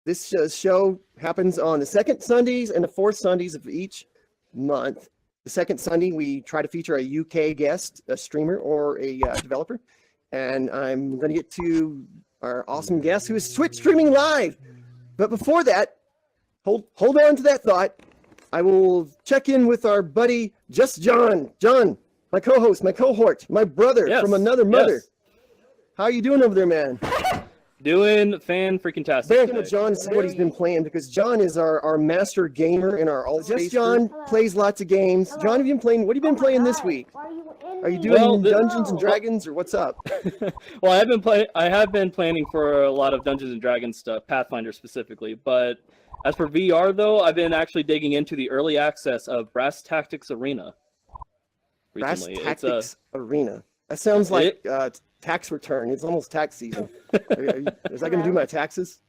This show happens on the second Sundays and the fourth Sundays of each month. The second Sunday, we try to feature a UK guest, a streamer, or a developer. And I'm going to get to our awesome guest who is Twitch streaming live. But before that, hold on to that thought. I will check in with our buddy, Just John. John, my co-host, my cohort, my brother from another mother. Yes. How are you doing over there, man? Doing fan-freaking-tastic. Speaking of John, this is what he's been playing, because John is our master gamer in our all. Just John plays lots of games. John, have you been playing? What have you been playing this week? Are you doing Dungeons and Dragons, or what's up? Well, I have been planning for a lot of Dungeons and Dragons stuff, Pathfinder specifically. But as for VR, though, I've been actually digging into the early access of Brass Tactics Arena recently. Brass Tactics Arena. That sounds like tax return. It's almost tax season. Is that going to do my taxes?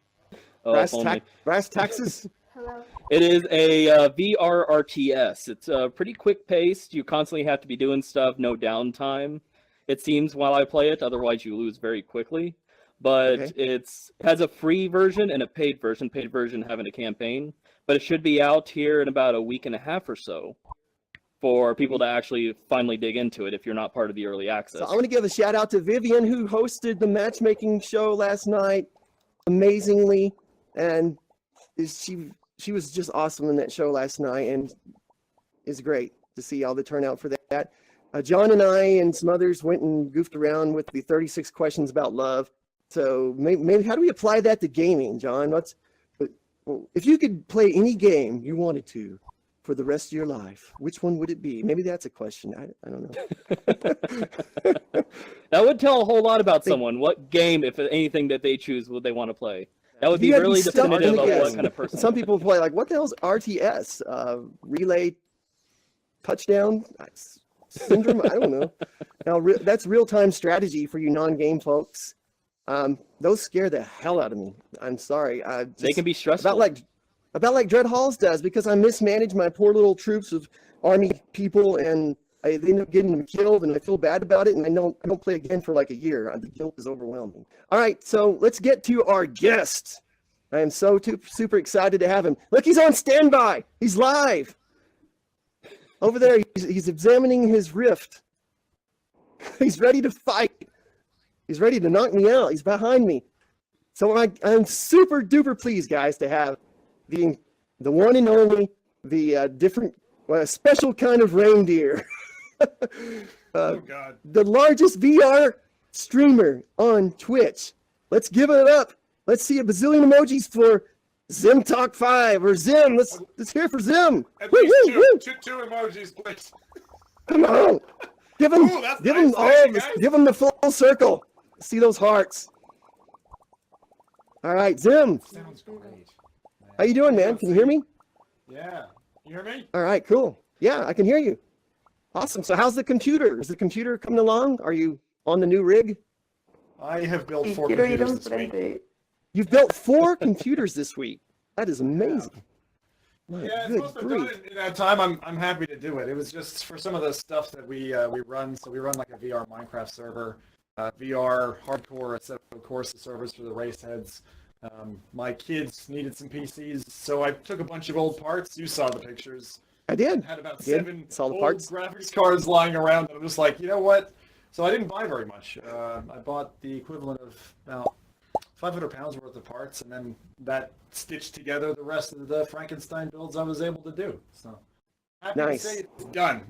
Brass taxes? Hello. It is a VR RTS. It's pretty quick paced. You constantly have to be doing stuff, no downtime, it seems, while I play it. Otherwise, you lose very quickly. But it has a free version and a paid version. Paid version having a campaign. But it should be out here in about a week and a half or so for people to actually finally dig into it if you're not part of the early access. So I want to give a shout out to Vivian, who hosted the matchmaking show last night amazingly, and she was just awesome in that show last night, and it's great to see all the turnout for that. John and I and some others went and goofed around with the 36 questions about love. So maybe how do we apply that to gaming, John? If you could play any game you wanted to for the rest of your life, which one would it be? Maybe that's a question. I don't know. That would tell a whole lot about someone. What game, if anything, that they choose would they want to play? That would be really definitive of what kind of person. Some people play like, what the hell's RTS? Relay touchdown syndrome? I don't know. Now that's real-time strategy for you non-game folks. Those scare the hell out of me. I'm sorry. They can be stressful. About like Dreadhalls does, because I mismanage my poor little troops of army people, and I end up getting them killed, and I feel bad about it, and I don't play again for like a year. The guilt is overwhelming. All right, so let's get to our guest. I am so super excited to have him. Look, he's on standby. He's live. Over there, he's examining his rift. He's ready to fight. He's ready to knock me out. He's behind me. So I'm super duper pleased, guys, to have the one and only, special kind of reindeer. Oh God. The largest VR streamer on Twitch. Let's give it up. Let's see a bazillion emojis for Zimtok5 or Zim. Let's hear for Zim. At least two emojis, please. Come on. Give him the full circle. See those hearts. All right, Zim. Sounds great. How you doing, man? Can you hear me? Yeah. You hear me? All right, cool. Yeah, I can hear you. Awesome. So how's the computer? Is the computer coming along? Are you on the new rig? I have built 4 computers this week. You've built 4 computers this week. That is amazing. Yeah, it's supposed to be done in that time. I'm happy to do it. It was just for some of the stuff that we run. So we run like a VR Minecraft server, VR hardcore, a set of course servers for the race heads. My kids needed some PCs, so I took a bunch of old parts. You saw the pictures. I did. Had about 7 old graphics cards lying around. And I'm just like, you know what? So I didn't buy very much. I bought the equivalent of about 500 pounds worth of parts, and then that stitched together the rest of the Frankenstein builds I was able to do. So happy to say it's done.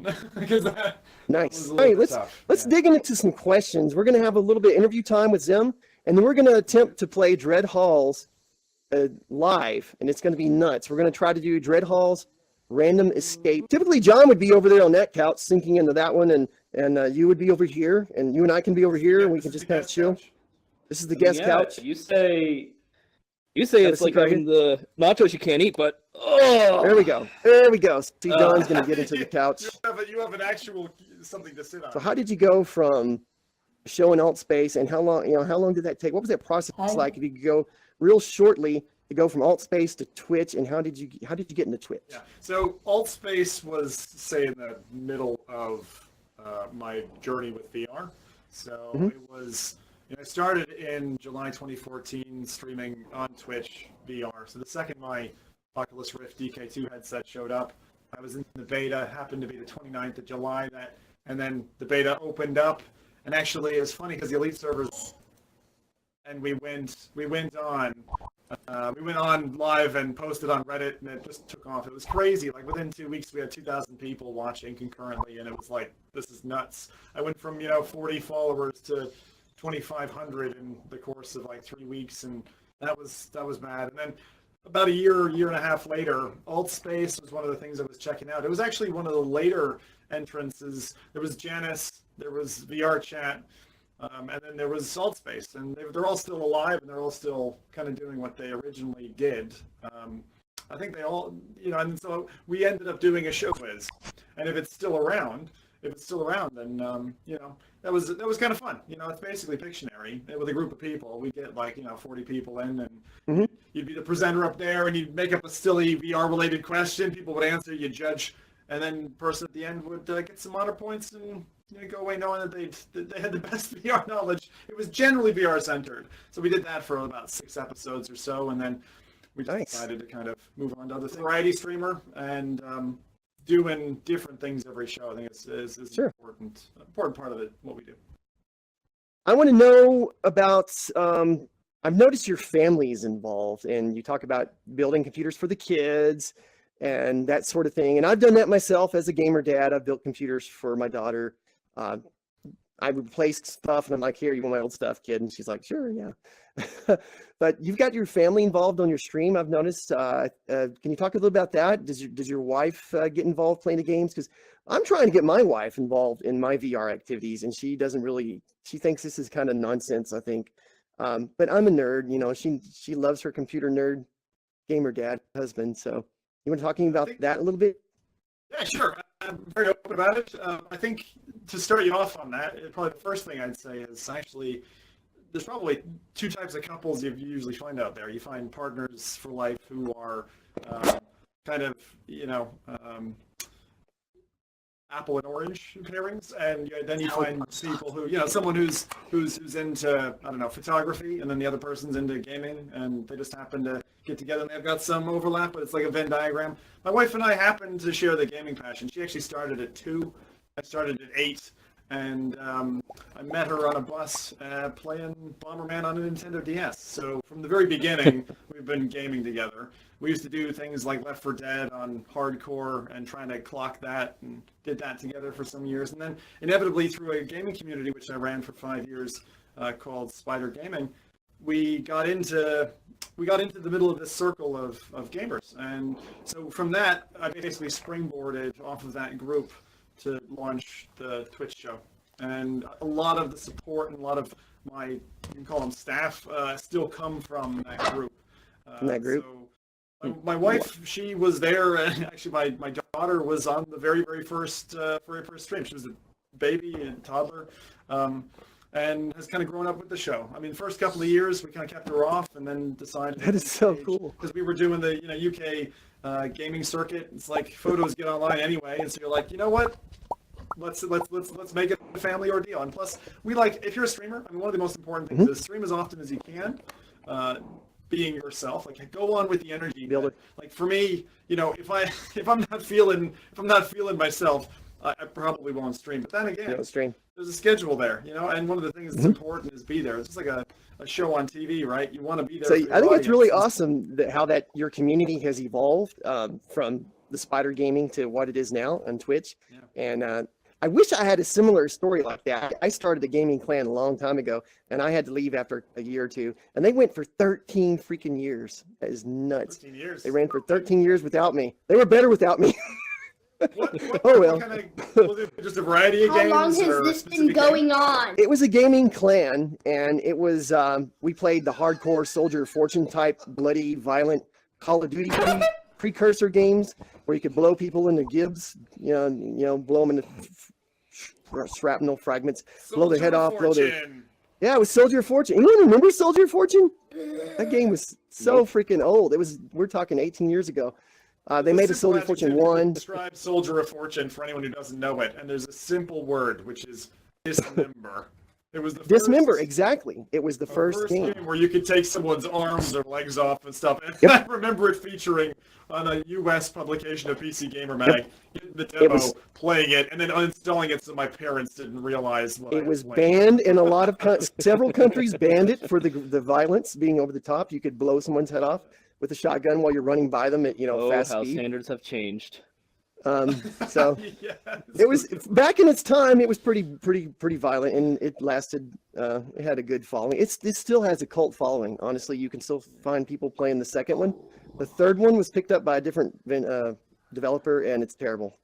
Nice. All right, let's dig into some questions. We're going to have a little bit of interview time with Zim, and then we're going to attempt to play Dreadhalls live, and it's going to be nuts. We're going to try to do Dreadhalls Random Escape. Typically, John would be over there on that couch, sinking into that one, and you would be over here, and you and I can be over here, and we can just kind of chill. This is the guest couch. You say it's like having the nachos you can't eat, but there we go. See, John's gonna get into the couch. You have an actual something to sit on. So how did you go from showing alt space, and how long did that take? What was that process like? If you could go real shortly to go from alt space to Twitch, and how did you get into Twitch? Yeah. So alt space was, say, in the middle of my journey with VR. So it was I started in July 2014 streaming on Twitch VR. So the second my Oculus Rift DK2 headset showed up, I was in the beta. Happened to be the 29th of July. And then the beta opened up. And actually, it was funny because the Elite servers, and we went on live and posted on Reddit, and it just took off. It was crazy. Like within 2 weeks, we had 2,000 people watching concurrently, and it was like, this is nuts. I went from 40 followers to 2,500 in the course of like 3 weeks, and that was bad. And then about a year and a half later, Altspace was one of the things I was checking out. It was actually one of the later entrances. There was Janice, there was VR Chat, and then there was Altspace, and they're all still alive, and they're all still kind of doing what they originally did. I think they all, and so we ended up doing a show quiz, and if it's still around, then that was kind of fun. It's basically Pictionary with a group of people. We get 40 people in, and you'd be the presenter up there, and you'd make up a silly VR related question. People would answer, you'd judge, and then the person at the end would get some honor points and go away knowing that they had the best VR knowledge. It was generally VR centered. So we did that for about 6 episodes or so, and then we decided to kind of move on to other things. Variety streamer and doing different things every show. I think is an important part of it, what we do. I want to know about, I've noticed your family's involved, and you talk about building computers for the kids and that sort of thing. And I've done that myself as a gamer dad. I've built computers for my daughter. I replaced stuff, and I'm like, here, you want my old stuff, kid? And she's like, sure, yeah. But you've got your family involved on your stream, I've noticed. Can you talk a little about that? Does your wife get involved playing the games? Because I'm trying to get my wife involved in my VR activities, and she thinks this is kind of nonsense, I think. But I'm a nerd, she loves her computer nerd gamer dad husband. So you want to talking about that a little bit? Yeah, sure. I'm very open about it. I think to start you off on that, probably the first thing I'd say is actually there's probably 2 types of couples you usually find out there. You find partners for life who are kind of, apple and orange pairings, and then you find people who, someone who's into, I don't know, photography, and then the other person's into gaming, and they just happen to get together, and they've got some overlap, but it's like a Venn diagram. My wife and I happen to share the gaming passion. She actually started at 2. I started at 8, and I met her on a bus playing Bomberman on a Nintendo DS. So from the very beginning, we've been gaming together. We used to do things like Left 4 Dead on hardcore and trying to clock that, and did that together for some years. And then inevitably through a gaming community, which I ran for 5 years, called Spider Gaming, we got into the middle of this circle of gamers. And so from that, I basically springboarded off of that group to launch the Twitch show. And a lot of the support and a lot of my, you can call them staff, still come from that group. So my wife, she was there, and actually my daughter was on the very first stream. She was a baby and toddler, and has kind of grown up with the show. I mean, first couple of years, we kind of kept her off, and then decided that is so cool, because we were doing the UK gaming circuit. It's like photos get online anyway, and so you're like, you know what? Let's make it a family ordeal. And plus, if you're a streamer, I mean, one of the most important things is stream as often as you can. Being yourself, go on with the energy. Like for me, if I'm not feeling myself, I probably won't stream. But then again, there's a schedule there, and one of the things that's important is be there. It's just like a show on TV, right? You want to be there. So I think it's really awesome how your community has evolved from the Spider Gaming to what it is now on Twitch. Yeah. And I wish I had a similar story like that. I started a gaming clan a long time ago, and I had to leave after a year or 2. And they went for 13 freaking years. That is nuts. 13 years. They ran for 13 years without me. They were better without me. What kind of, was it just a variety of games? How long has this been going on? It was a gaming clan, and it was, we played the hardcore Soldier of Fortune type, bloody, violent Call of Duty precursor games where you could blow people into gibs, blow them into shrapnel fragments, blow their head off, Yeah, it was Soldier of Fortune. Anyone remember Soldier of Fortune? That game was so freaking old. We're talking 18 years ago. They made a Soldier of Fortune 1. Describe Soldier of Fortune for anyone who doesn't know it, and there's a simple word, which is dismember. It was the Dismember, first, exactly. It was the first game. where you could take someone's arms or legs off and stuff. And Yep. I remember it featuring on a U.S. publication of PC Gamer Mag, the demo, playing it, and then uninstalling it so my parents didn't realize what It was playing. banned in a lot of several countries banned it for the violence being over the top. You could blow someone's head off with a shotgun while you're running by them at fast how speed. standards have changed. So Yes. it was back in its time. It was pretty violent, and it lasted. It had a good following. It still has a cult following. Honestly, you can still find people playing the second one. The third one was picked up by a different developer, and it's terrible.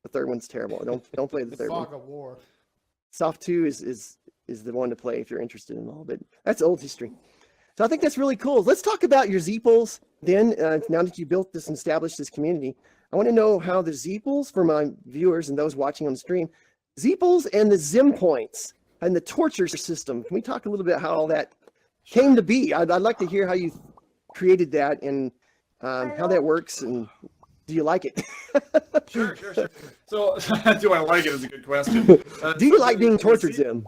The third one's terrible. Don't play the third one. Fog of War. Soft 2 is the one to play if you're interested in all. But that's old history. So I think that's really cool. Let's talk about your Zeeples. Then, now that you built this and established this community, I want to know how the Zeeples, for my viewers and those watching on the stream, Zeeples and the Zim points and the torture system. Can we talk a little bit how all that came to be? I'd like to hear how you created that and how that works, and do you like it? Sure. So, do I like it is a good question. Do you like being tortured, Zim?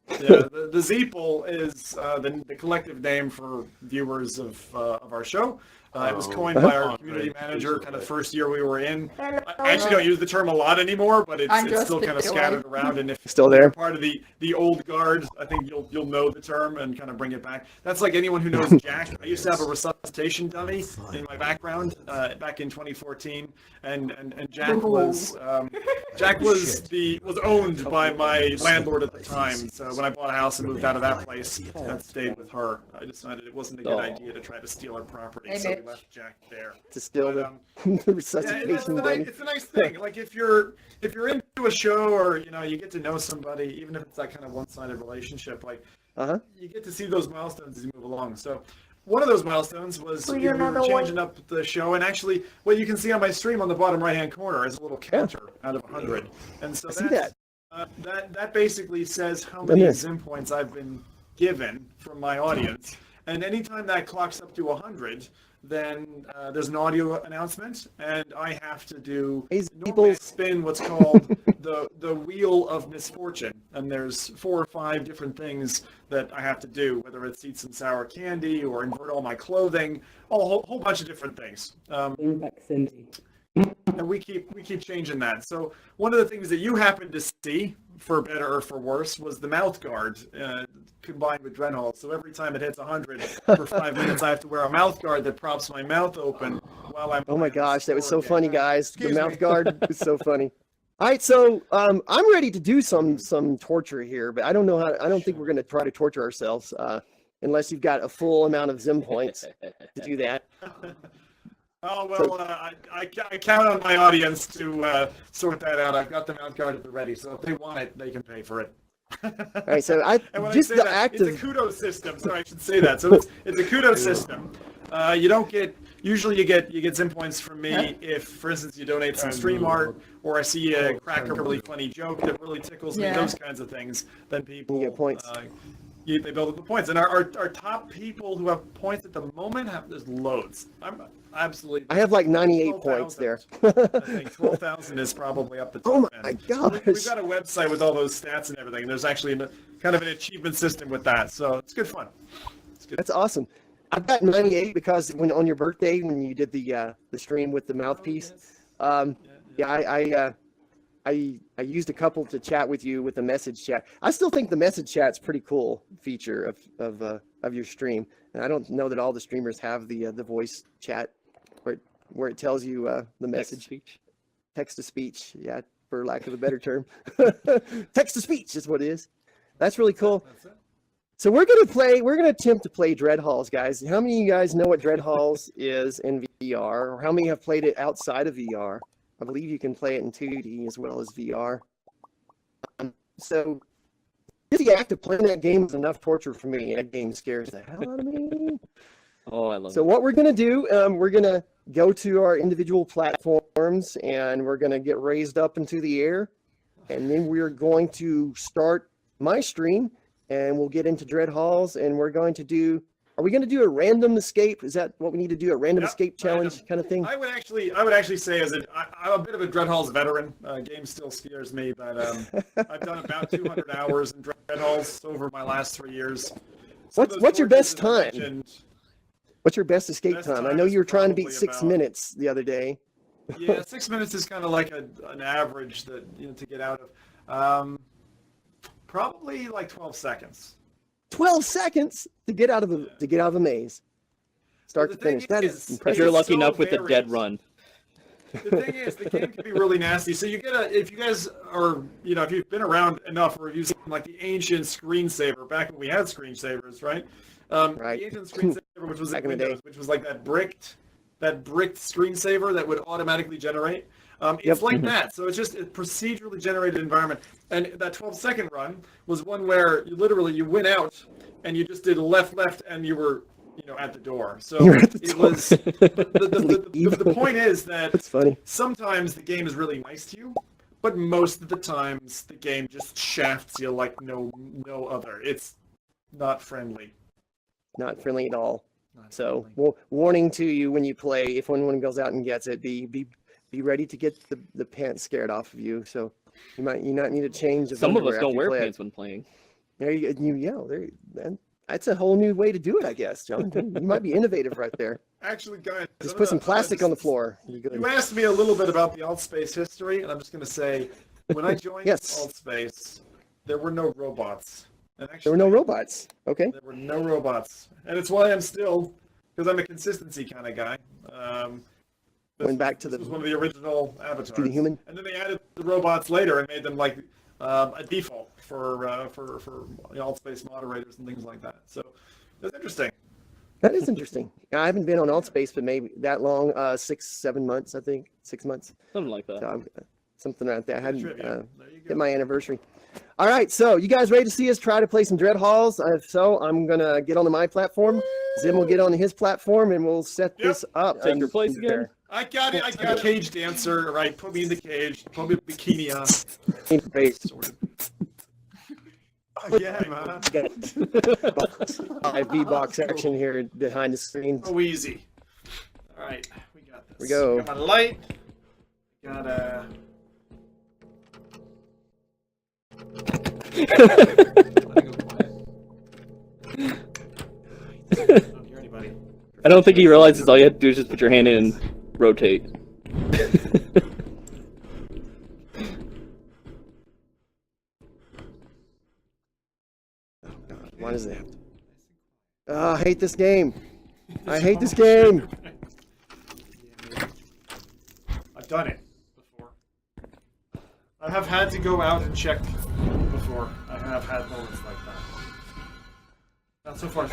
Yeah, the Zeeple is the collective name for viewers of our show. It was coined by our community manager kind of the first year we were in. I actually don't use the term a lot anymore, but it's still kind of scattered around. And if Still there? you're part of the old guard, I think you'll know the term and kind of bring it back. That's like anyone who knows Jack. I used to have a resuscitation dummy in my background back in 2014, and Jack was was owned by my landlord at the time. So when I bought a house and moved out of that place, that stayed with her. I decided it wasn't a good idea to try to steal her property, so we left Jack there. To still the resuscitation dummy. It's a nice thing. Like if you're into a show, or you get to know somebody, even if it's that kind of one-sided relationship, like you get to see those milestones as you move along. So one of those milestones was we were changing up the show, and actually what you can see on my stream on the bottom right-hand corner is a little counter out of 100, and so that basically says how many Zim points I've been given from my audience, and anytime that clocks up to 100. Then there's an audio announcement, and I have to spin what's called the wheel of misfortune. And there's 4 or 5 different things that I have to do, whether it's eat some sour candy or invert all my clothing, a whole bunch of different things. And we keep changing that. So one of the things that you happened to see, for better or for worse, was the mouth guard combined with Dreadhalls. So every time it hits 100 for 5 minutes, I have to wear a mouth guard that props my mouth open while I'm. Oh my gosh, that was so funny, guys! The mouth guard was so funny. All right, so I'm ready to do some torture here, but I don't know how. I don't think we're going to try to torture ourselves unless you've got a full amount of Zim points to do that. Oh, well, I count on my audience to sort that out. I've got the mount guard at the ready, so if they want it, they can pay for it. All right, so it's a kudos system. Sorry, I should say that. So it's a kudos system. You don't get, usually you get Zim points from me if, for instance, you donate some stream art, or I see you crack a really funny joke that really tickles me, those kinds of things, then people get points. They build up the points. And our top people who have points at the moment there's loads. I have like 98 points there. I think 12,000 is probably up the top. Oh my gosh. We've got a website with all those stats and everything. There's actually kind of an achievement system with that. So it's good fun. That's awesome. I've got 98 because when on your birthday, when you did the stream with the mouthpiece, I used a couple to chat with you with the message chat. I still think the message chat's pretty cool feature of your stream. And I don't know that all the streamers have the voice chat where it tells you the message. Text to speech, yeah, for lack of a better term. Text to speech is what it is. That's really cool. So we're gonna attempt to play Dreadhalls, guys. How many of you guys know what Dreadhalls is in VR, or how many have played it outside of VR? I believe you can play it in 2D as well as VR. So just the act of playing that game is enough torture for me. That game scares the hell out of me. Oh, I love it. So what we're going to do, we're going to go to our individual platforms, and we're going to get raised up into the air. And then we're going to start my stream, and we'll get into Dreadhalls, and we're going to do Are we going to do a random escape? Is that what we need to do? A random escape challenge kind of thing? I would actually say, I'm a bit of a Dreadhalls veteran. Game still scares me, but I've done about 200 hours in Dreadhalls over my last 3 years. What's your best time? What's your best escape time? I know you were trying to beat 6 minutes the other day. Yeah, 6 minutes is kind of like an average that to get out of. Probably like 12 seconds. 12 seconds to get out of a maze, start to finish. That is impressive. If you're lucky enough with a dead run. The thing is, the game can be really nasty. So you get if you guys are, if you've been around enough, or using like the ancient screensaver back when we had screensavers, right? Right. The ancient screensaver, which was in Windows, which was like that bricked screensaver that would automatically generate. It's like that. So it's just a procedurally generated environment. And that 12-second run was one where you went out and you just did left, and you were, at the door. So it was. The point is that that's funny. Sometimes the game is really nice to you, but most of the times the game just shafts you like no other. It's not friendly. Not friendly at all. So, warning to you when you play, if anyone goes out and gets it, be ready to get the pants scared off of you. So you not need to change. Some of us don't wear pants when playing. That's a whole new way to do it, I guess, John. You might be innovative right there. Actually, guys, just put some plastic on the floor. You asked me a little bit about the Altspace history, and I'm just going to say, when I joined Altspace, there were no robots. And actually, there were no robots. Okay. There were no robots, and it's why I'm still, because I'm a consistency kind of guy. Went back to this was one of the original avatars. To the human. And then they added the robots later and made them like a default for Altspace moderators and things like that. So that's interesting. That is interesting. I haven't been on Altspace for maybe that long, 6-7 months, I think. 6 months. Something like that. So something like that. I hadn't hit my anniversary. All right, so you guys ready to see us try to play some Dreadhalls? If so, I'm going to get onto my platform. Zim will get on his platform, and we'll set this up. Take your place again. I got it. I got a cage dancer. Right, put me in the cage. Put me a bikini on. Great. Yeah, man. V-box action here behind the screen. Oh, easy. All right, we got this. We go. Got my light. Got a. I don't think he realizes all you have to do is just put your hand in and rotate. Why does it have to? Oh, I hate this game. I hate this game. I've done it before. I have had to go out and check before. I have had moments like that. Not so far.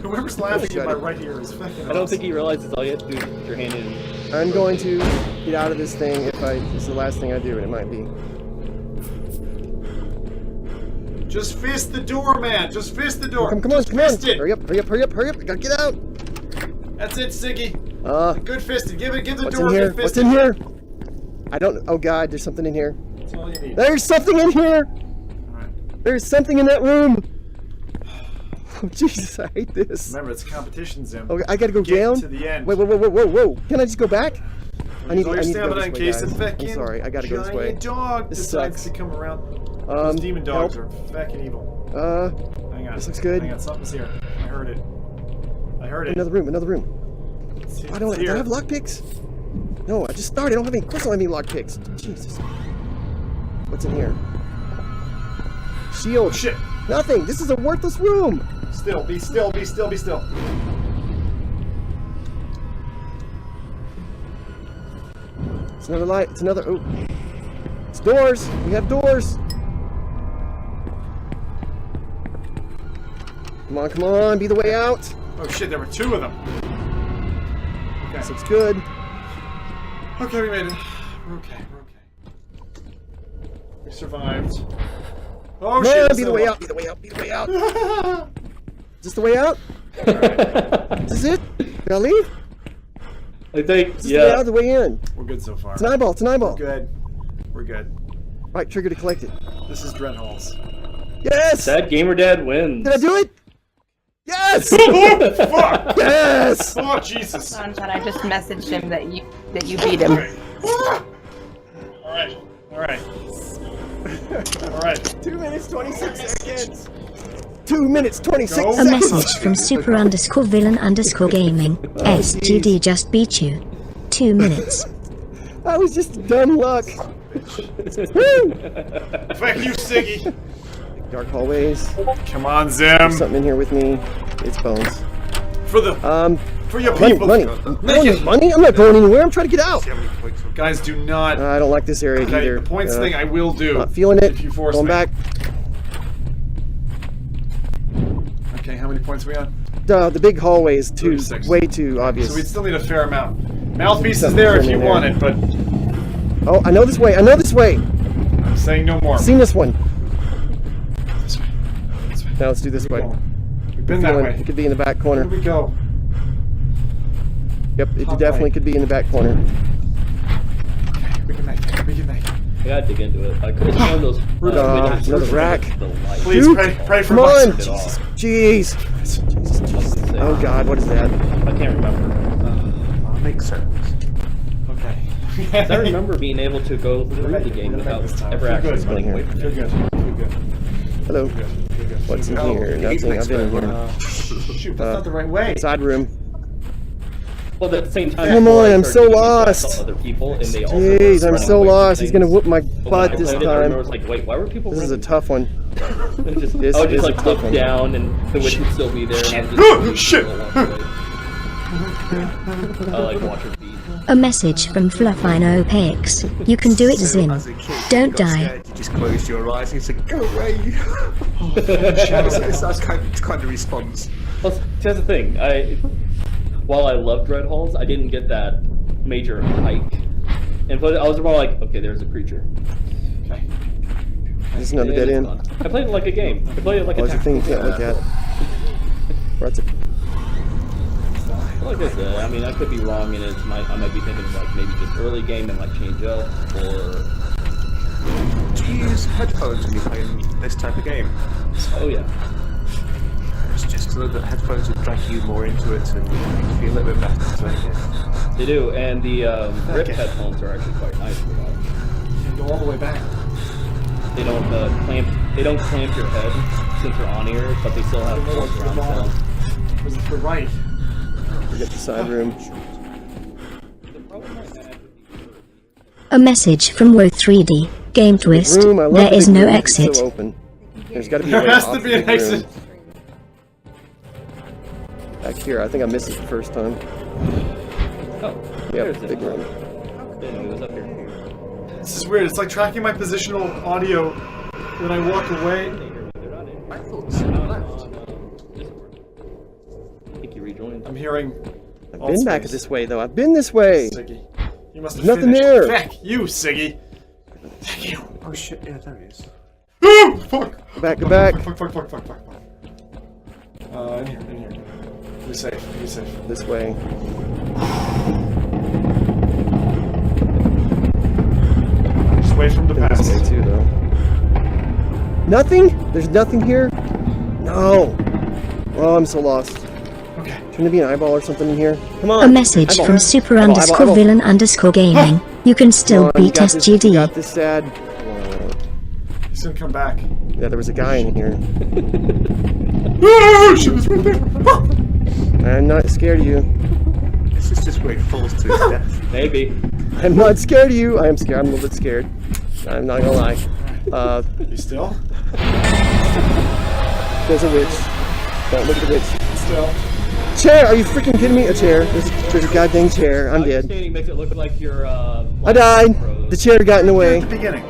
Whoever's laughing in my right ear is fucking I don't think he realizes all you have to do is put your hand in. I'm going to get out of this thing if it's the last thing I do, and it might be. Just fist the door, man. Just fist the door. Come on. It. Hurry up. I gotta get out. That's it, Siggy. Good fisted. Give the what's door in here? a good What's fisted. in here? I don't. Oh God, there's something in here. That's all you need. There's something in here. All right. There's something in that room. Oh Jesus, I hate this. Remember, it's a competition, Zim. Okay, I gotta go Get down. to the end. Whoa! Can I just go back? I need to go stamina this in way, case guys. the fucking I'm sorry, I gotta go this way. giant dog This decides sucks. to come around. Those demon dogs are fucking evil. Hang on. This looks good. Hang on, something's here. I heard it. Another room. Why don't I have lockpicks? No, I just started. I don't have any. Of course, I don't have any lockpicks. Jesus. What's in here? Shield. Shit. Nothing. This is a worthless room. Still. Be still. Be still. It's another light. It's another. Oh. It's doors. We have doors. Come on. Be the way out. Oh shit, there were two of them. Okay. This looks good. Okay, we made it. We're okay. We survived. Oh shit. Be the way out. Be the way out. Is this the way out? Right. Is this it? Can I leave? I think, Is this the way out or the way in? We're good so far. It's an eyeball. We're good. Right trigger to collect it. This is Dreadhalls. Yes! That gamer dad wins. Did I do it? Yes! Fuck! Yes! Oh, Jesus. I just messaged him that you beat him. Alright. Alright. Alright. 2 minutes, 26 seconds. 2 minutes, 26 Go. A seconds. message from super_villain_gaming. SGD just beat you. 2 minutes. I was just dumb luck. Woo! Fuck you, Siggy. Dark hallways. Come on, There's Zim. something in here with me. It's bones. For the for your Money, people. money. Money? I'm not going anywhere. I'm trying to get out. Guys, do not. I don't like this area Okay, either. the points thing I will do. Not feeling it. If you force Going me. back. Okay, how many points are we on? The big hallway is 36. way too obvious. So we still need a fair amount. Mouthpiece is there if you want it, but Oh, I know this way. I know this way. I'm saying no more. I've seen this one. This way. This way. Now let's do this way. We've been that Feeling way. it could be in the back Where corner. do we go? Yep, it Top definitely right. could be in the back corner. We can make it. We can make it. I gotta dig into it. I could have shown those. Another rack. Please Dude, pray for Come us. on! Jeez. Oh God, what is that? I can't remember. Makes sense. Okay. 'Cause I remember being able to go through the game without ever actually Feel running away good. from Feel it. good. Feel good. Hello. Feel good. What's in Feel good. here? Nothing. I've been in here. Shoot, that's not the right way. Side room. Well, at the same time, Come before on, I I'm started so doing this, I lost. saw other people, and they also were Jeez, I'm running so away from lost. He's gonna things. whoop my But when I butt this played it, I remember I time. was like, wait, why were people This is a running? tough one. Just, This I would is just a like tough look one. down, and the witch would still be there. And I Oh, just shit. walk away. I like watch her beat. A message from Fluffino You can do it, Zim. As a kid, Don't you got die. scared, you just closed your eyes and you said, go away. That's kind of response. Well, here's the thing. While I love Dreadhalls, I didn't get that major hike. And but I was more like, okay, there's a creature. Okay. This is another And dead it's end. fun. I played it like a game. I played it like a There's a thing you tactical can't game. look at. That's a Like I said, I mean, I could be wrong, and I might be thinking like maybe just early game, it might change up, or Do you use headphones when you're playing this type of game? oh yeah, It's just so that headphones would drag you more into it and make you feel a little bit better playing it. they do, and the Rip headphones are actually quite nice for that. You go all the way back. They don't clamp your head since you're on ear, but they still have full surround sound. Was it to the right? forget the side room. A message from Wo3D. Game twist. Room, I love There the is big no room. It's exit. still open. There's got to be a There way has off to be the an big exit. room. Back here, I think I missed it the first time. Oh, Yep, there's big it. room. Didn't know it was up here. This is weird. It's like tracking my positional audio when I walk away. I thought someone left. I think you rejoined. I'm hearing. I've been back this way though. I've been this way. Siggy. You must have Nothing finished. there. Thank you, Siggy. Thank you. Oh shit, yeah, there he is. Oh, fuck. Go back, go back. Fuck. In here. Be safe. This way. Just wait for him to Been pass. this way too though. Nothing? There's nothing here? No. Oh, I'm so lost. Okay. Shouldn't there be an eyeball or something in here? Come on. A message Eyeball. from Eyeball, eyeball. super_villain_gaming. You can Come still on, you beat got this, you SGD. got this sad. He's gonna come back. Yeah, there was a guy in here. Oh, shit, it's right there. Ah! I'm not scared of you. This is just where he falls to his death. Maybe. I'm not scared of you. I am scared. I'm a little bit scared. I'm not gonna lie. You still? There's a witch. Don't look at the witch. Still. Chair! Are you freaking kidding me? A chair. There's a goddamn chair. I'm dead. Standing makes it look like you're. I died. The chair got in the way. At the beginning.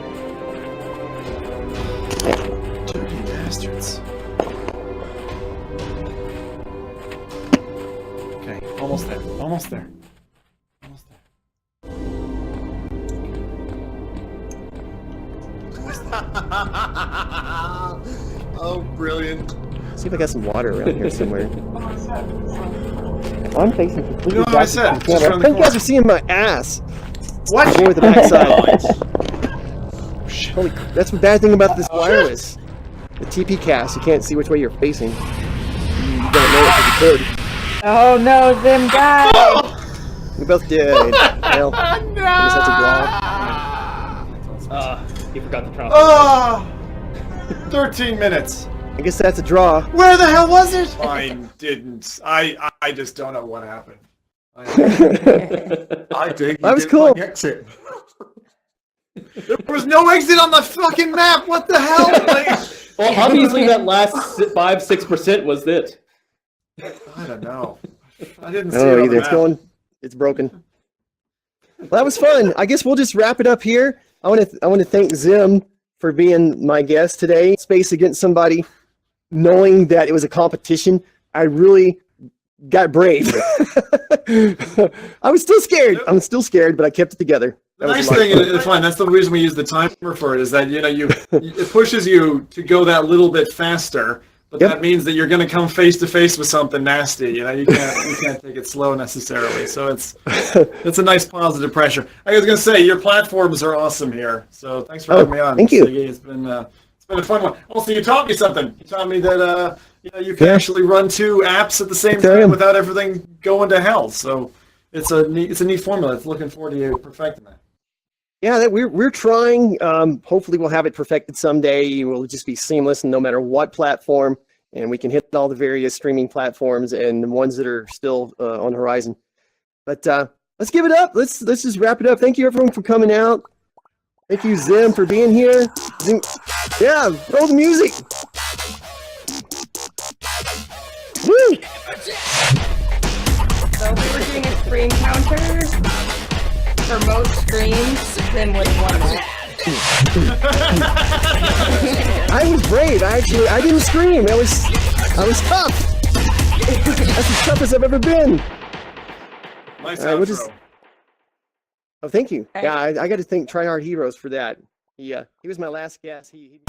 Dirty bastards. Okay, almost there. Oh, brilliant. See if I got some water around here somewhere. I'm facing completely You know what I said? back to the Just camera. around I the think you guys corner. are seeing my ass. What? I'm with the backside. Shit. Holy, that's the bad thing about this wireless. the TP cast. You can't see which way you're facing. You don't know it if you could. Oh no, Zim died! We both did. Well, I guess that's a draw. He forgot the trump. Oh! 13 minutes. I guess that's a draw. Where the hell was it? Mine didn't. I just don't know what happened. I did. That was cool. Exit. There was no exit on the fucking map. What the hell? Like, Well, obviously that last 5-6% was it. I don't know. I didn't see Oh, it on either the it's map. going, it's broken. Well, that was fun. I guess we'll just wrap it up here. I want to thank Zim for being my guest today. Space against somebody, knowing that it was a competition, I really got brave. I was still scared. I'm still scared, but I kept it together. The nice thing is fine. That's the reason we use the timer for it. Is that it pushes you to go that little bit faster, but that means that you're going to come face to face with something nasty. You can't take it slow necessarily. So it's a nice positive pressure. I was going to say your platforms are awesome here. So thanks for having me on. Thank you. Siggy. It's been a fun one. Also, you taught me something. You taught me that you can actually run 2 apps at the same time without everything going to hell. So it's a neat formula. It's looking forward to you perfecting that. Yeah, we're trying. Hopefully, we'll have it perfected someday. It will just be seamless, no matter what platform, and we can hit all the various streaming platforms and the ones that are still on the horizon. But let's give it up. Let's just wrap it up. Thank you, everyone, for coming out. Thank you, Zim, for being here. Zim, yeah, roll the music. Woo! So we were doing a stream counter. For most streams, Zim would have won that. I was brave. I didn't scream. I was tough. That's as tough as I've ever been. Nice we'll outro. just- Oh, thank you. Yeah, I got to thank Try Hard Heroes for that. He was my last guest. He